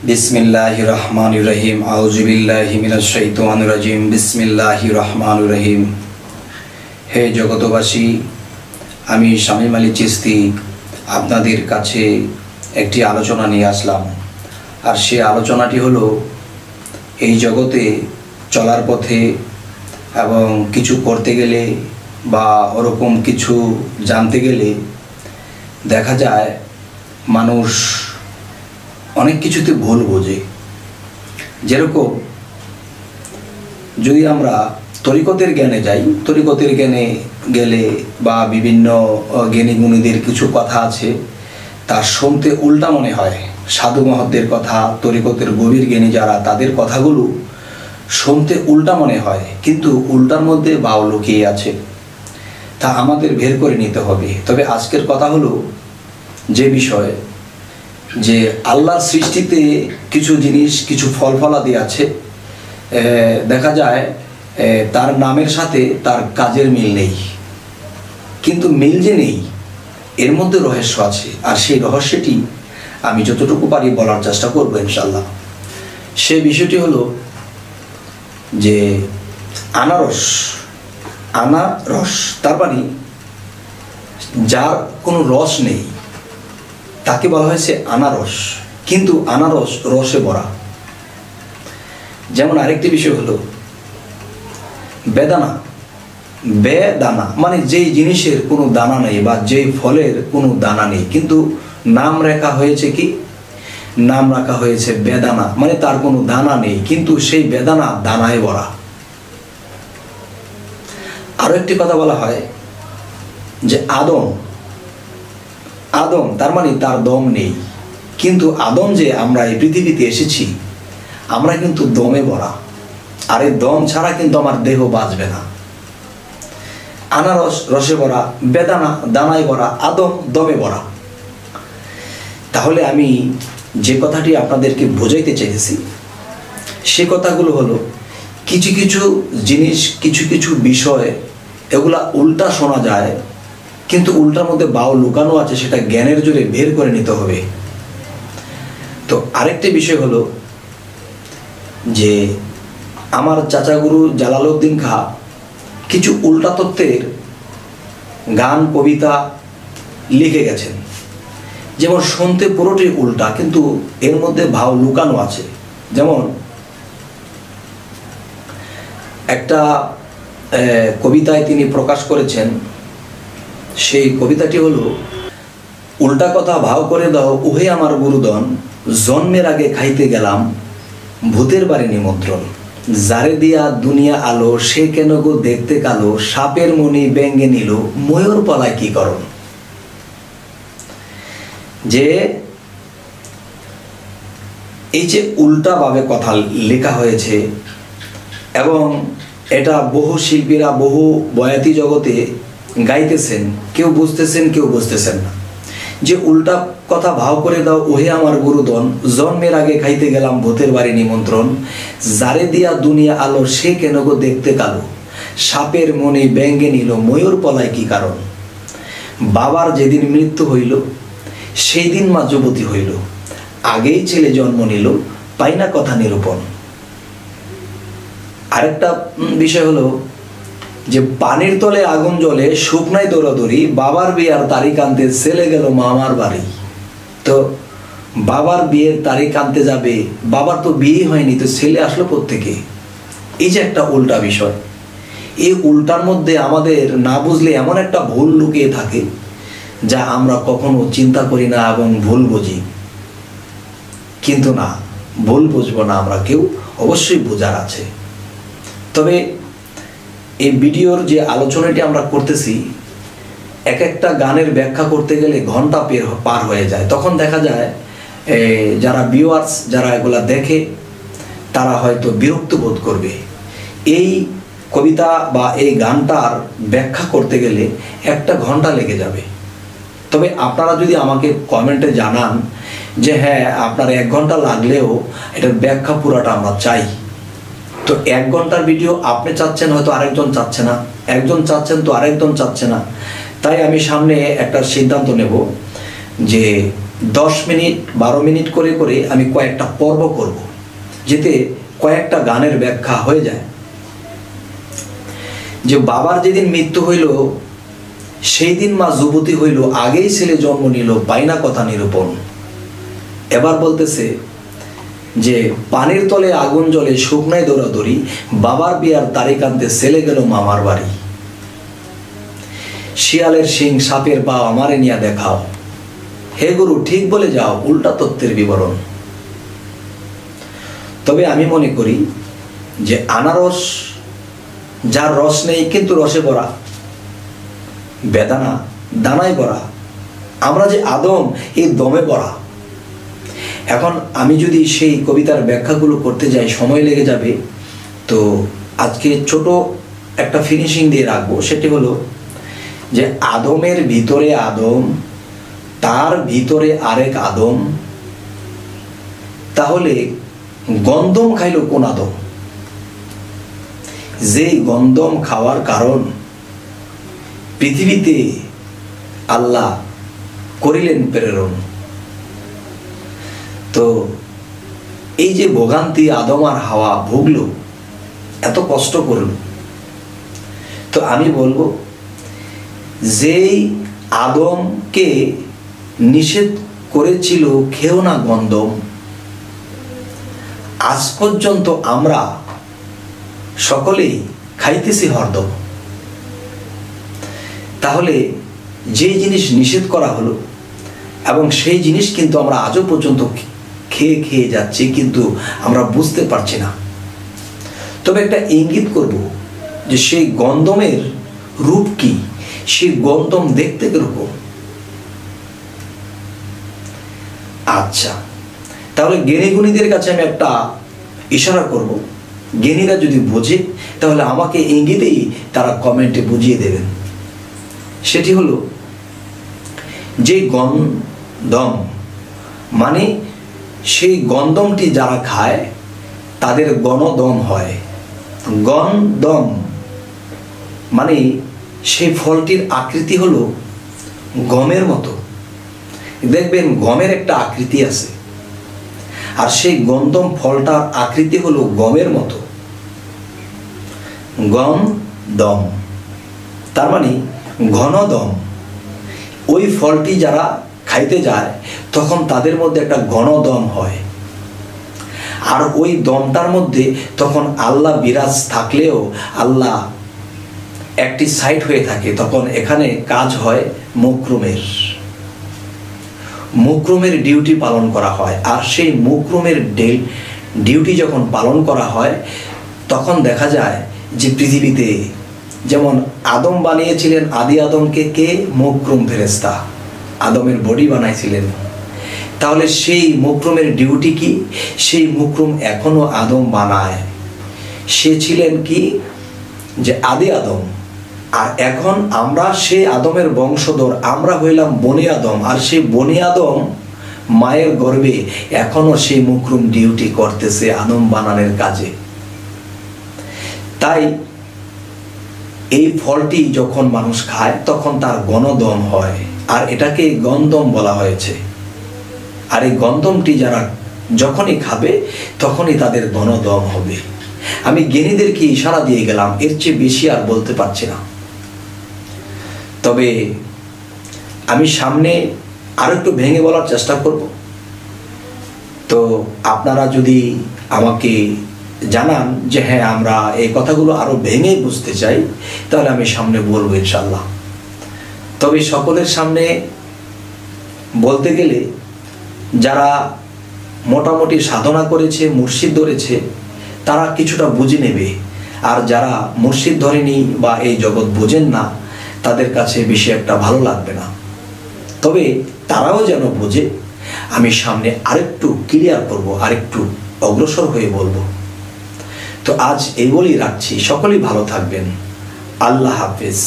बिस्मिल्लाहिर रहमानिर रहीम आउज़ु बिल्लाहि मिनाश शाइतानिर रजीम बिस्मिल्लाहिर रहमानिर रहीम। हे जगतबासी, আমি শামীম আলী চিশতি আপনাদের কাছে একটি আলোচনা নিয়ে আসলাম। আর সেই আলোচনাটি হলো এই জগতে চলার পথে এবং কিছু করতে গেলে বা ওরকম কিছু জানতে গেলে দেখা যায় মানুষ অনেক কিছুতে ভুল বোঝে। যেরকম যদি আমরা তরিকতের জ্ঞানে যাই, তরিকতের জ্ঞানে গেলে বা বিভিন্ন জ্ঞানী গুণীদের কিছু কথা আছে তা শুনতে উল্টা মনে হয়। সাধু মহৎদের কথা, তরিকতের গভীর জ্ঞানী যারা, তাদের কথাগুলো শুনতে উল্টা মনে হয়, কিন্তু উল্টার মধ্যে বাও লুকিয়ে আছে, তা আমাদের বের করে নিতে হবে। তবে আজকের কথা হলো যে বিষয়, যে আল্লাহর সৃষ্টিতে কিছু জিনিস, কিছু ফল ফলাদি আছে, দেখা যায় তার নামের সাথে তার কাজের মিল নেই, কিন্তু মিল যে নেই এর মধ্যে রহস্য আছে। আর সেই রহস্যটি আমি যতটুকু পারি বলার চেষ্টা করব ইনশাল্লাহ। সে বিষয়টি হলো যে আনারস, আনারস তার মানে যার কোনো রস নেই তাকে বলা হয়েছে আনারস, কিন্তু আনারস রসে ভরা। যেমন আরেকটি বিষয় হলো বেদানা, বেদানা মানে যেই জিনিসের কোনো দানা নেই বা যেই ফলের কোনো দানা নেই, কিন্তু নাম রাখা হয়েছে কি, নাম রাখা হয়েছে বেদানা, মানে তার কোনো দানা নেই কিন্তু সেই বেদানা দানায় ভরা। আরো একটি কথা বলা হয় যে আদম, আদম তার মানে তার দম নেই, কিন্তু আদম যে আমরা এই পৃথিবীতে এসেছি আমরা কিন্তু দমে ভরা, আর এই দম ছাড়া কিন্তু আমার দেহ বাঁচবে না। আনারস রসে ভরা, বেদানা দানায় ভরা, আদম দমে ভরা। তাহলে আমি যে কথাটি আপনাদেরকে বোঝাইতে চাইতেছি সে কথাগুলো হলো কিছু কিছু জিনিস, কিছু কিছু বিষয় এগুলা উল্টা শোনা যায়, কিন্তু উল্টার মধ্যে বাও লুকানো আছে, সেটা জ্ঞানের জোরে বের করে নিতে হবে। তো আরেকটি বিষয় হলো যে আমার চাচা গুরু জালালউদ্দিন খাঁ কিছু উল্টা তত্ত্বের গান, কবিতা লিখে গেছেন। যেমন শুনতে পুরোটাই উল্টা, কিন্তু এর মধ্যে ভাব লুকানো আছে। যেমন একটা কবিতায় তিনি প্রকাশ করেছেন, সেই কবিতাটি হলো উল্টা কথা ভাও করে দাও উহে আমার গুরুদন, জন্মের আগে খাইতে গেলাম ভূতের বাড়ি নিমন্ত্রণ, যারে দিয়া দুনিয়া আলো সে কেন গো দেখতে কালো, সাপের মনি ব্যঙ্গে নিল ময়ূর পলায় কি করণ। যে এই যে উল্টা ভাবে কথা লেখা হয়েছে এবং এটা বহু শিল্পীরা বহু বয়াতি জগতে গাইতেছেন, কেউ বুঝতেছেন কেউ বুঝতেছেন না। যে উল্টা কথা ভাও করে দাও ওহে আমার গুরুদন, জন্মের আগে খাইতে গেলাম ভূতের বাড়ি নিমন্ত্রণ, যারে দিয়া দুনিয়া আলো সে কেন গো দেখতে কালো, সাপের মনে ব্যঙ্গে নিল ময়ূর পলায় কি কারণ। বাবার যেদিন মৃত্যু হইল সেই দিন মা যুবতী হইল, আগেই ছেলে জন্ম নিল পাইনা কথা নিরূপণ। আরেকটা বিষয় হলো যে পানির তলে আগুন জ্বলে শুকনায় দৌড়াদৌড়ি, বাবার বিয়ার তারিখ আনতে ছেলে গেল মামার বাড়ি। তো বাবার বিয়ের তারিখ আনতে যাবে, বাবার তো বিয়ে হয়নি, তো ছেলে আসলো কোত্থেকে? এই যে একটা উল্টা বিষয়, এই উল্টার মধ্যে আমাদের না বুঝলে এমন একটা ভুল লুকিয়ে থাকে যা আমরা কখনো চিন্তা করি না এবং ভুল বুঝি। কিন্তু না, ভুল বুঝবো না আমরা কেউ, অবশ্যই বোঝার আছে। তবে এই ভিডিওর যে আলোচনাটি আমরা করতেছি, এক একটা গানের ব্যাখ্যা করতে গেলে ঘন্টা পার হয়ে যায়। তখন দেখা যায় যারা ভিউয়ার্স, যারা এগুলা দেখে তারা হয়তো বিরক্ত বোধ করবে। এই কবিতা বা এই গানটার ব্যাখ্যা করতে গেলে একটা ঘন্টা লেগে যাবে। তবে আপনারা যদি আমাকে কমেন্টে জানান যে হ্যাঁ আপনার 1 ঘন্টা লাগলেও এটার ব্যাখ্যা পুরাটা আমরা চাই, তো 1 ঘন্টার ভিডিও আপনি চাচ্ছেন, হয়তো আরেকজন চাচ্ছে না, একজন চাচ্ছেন তো আরেকজন চাচ্ছে না। তাই আমি সামনে একটা সিদ্ধান্ত নেব যে 10 মিনিট 12 মিনিট করে করে আমি কয়েকটা পর্ব করব, যেতে কয়েকটা গানের ব্যাখ্যা হয়ে যায়। যে বাবার যেদিন মৃত্যু হইল সেই দিন মা যুবতী হইল, আগেই ছেলে জন্ম নিল, পাইনা কথা নিরূপণ। এবার বলতেছে যে পানির তলে আগুন জ্বলে শুকনায় দৌড়াদৌড়ি, বাবার বিয়ার তারিখ আনতে ছেলে গেল মামার বাড়ি। শিয়ালের শিং সাপের পা আমারে নিয়া দেখাও, হে গুরু ঠিক বলে যাও, উল্টা তত্ত্বের বিবরণ। তবে আমি মনে করি যে আনারস যার রস নেই কিন্তু রসে ভরা, বেদানা দানায় ভরা, আমরা যে আদম এই দমে ভরা। এখন আমি যদি সেই কবিতার ব্যাখ্যাগুলো করতে যাই সময় লেগে যাবে, তো আজকে ছোট একটা ফিনিশিং দিয়ে রাখবো। সেটি হলো যে আদমের ভিতরে আদম, তার ভিতরে আরেক আদম, তাহলে গন্ধম খাইল কোন আদম? যে গন্ধম খাওয়ার কারণ পৃথিবীতে আল্লাহ করিলেন প্রেরণ। তো এই যে ভোগান্তি আদম আর হাওয়া ভুগল, এত কষ্ট করল, তো আমি বলবো যেই আদমকে নিষেধ করেছিল খেও না গন্ধম, আজ পর্যন্ত আমরা সকলেই খাইতেছি হরদম। তাহলে যে জিনিস নিষেধ করা হলো এবং সেই জিনিস কিন্তু আমরা আজও পর্যন্ত খেয়ে খেয়ে যাচ্ছি, কিন্তু আমরা বুঝতে পারছি না। তবে একটা ইঙ্গিত করব যে সেই গন্ধমের রূপ কি, সেই গন্ধম দেখতে কিরকম। আচ্ছা, তাহলে জ্ঞানী গুণীদের কাছে আমি একটা ইশারা করব, জ্ঞানীরা যদি বোঝে তাহলে আমাকে ইঙ্গিতেই তারা কমেন্টে বুঝিয়ে দেবেন। সেটি হলো যে গন্ধম মানে সেই গন্ধমটি যারা খায় তাদের গণদম হয়। গন্ধম মানে সেই ফলটির আকৃতি হলো গমের মতো। দেখবেন গমের একটা আকৃতি আছে, আর সেই গন্ধম ফলটার আকৃতি হলো গমের মতো। গম দম তার মানে ঘনদম। ওই ফলটি যারা খাইতে যায় তখন তাদের মধ্যে একটা ঘনদম হয়, আর ওই দমটার মধ্যে তখন আল্লাহ বিরাজ থাকলেও আল্লাহ একটি সাইড হয়ে থাকে। তখন এখানে কাজ হয় মুকরুমের, মুকরুমের ডিউটি পালন করা হয়। আর সেই মুকরুমের ডিউটি যখন পালন করা হয় তখন দেখা যায় যে পৃথিবীতে যেমন আদম বানিয়েছিলেন আদি আদমকে কে? মুকরুম ফেরেশতা আদমের বডি বানাইছিলেন। তাহলে সেই মুকরুমের ডিউটি কি? সেই মুকরুম এখনো আদম বানায়। সে ছিলেন কি? যে আদি আদম। আর এখন আমরা সেই আদমের বংশধর, আমরা হইলাম বনি আদম। আর সেই বনি আদম মায়ের গর্ভে এখনো সেই মুকরুম ডিউটি করতেছে আদম বানানোর কাজে। তাই এই ফলটি যখন মানুষ খায় তখন তার গণদম হয়, আর এটাকে গন্ধম বলা হয়েছে। আর এই গন্ধমটি যারা যখনই খাবে তখনই তাদের গণদম হবে। আমি জ্ঞানীদেরকে ইশারা দিয়ে গেলাম, এর চেয়ে বেশি আর বলতে পারছি না। তবে আমি সামনে আরো একটু ভেঙে বলার চেষ্টা করব। তো আপনারা যদি আমাকে জানান যে হ্যাঁ আমরা এই কথাগুলো আরো ভেঙে বুঝতে চাই, তাহলে আমি সামনে বলবো ইনশাল্লাহ। তবে সকলের সামনে বলতে গেলে যারা মোটামুটি সাধনা করেছে, মুর্শিদ ধরেছে, তারা কিছুটা বুঝে নেবে। আর যারা মুর্শিদ ধরেনি বা এই জগৎ বোঝেন না, তাদের কাছে বেশি একটা ভালো লাগবে না। তবে তারাও যেন বোঝে, আমি সামনে আরেকটু ক্লিয়ার করব, আরেকটু অগ্রসর হয়ে বলবো। তো আজ এই বলেই রাখছি, সকলেই ভালো থাকবেন। আল্লাহ হাফেজ।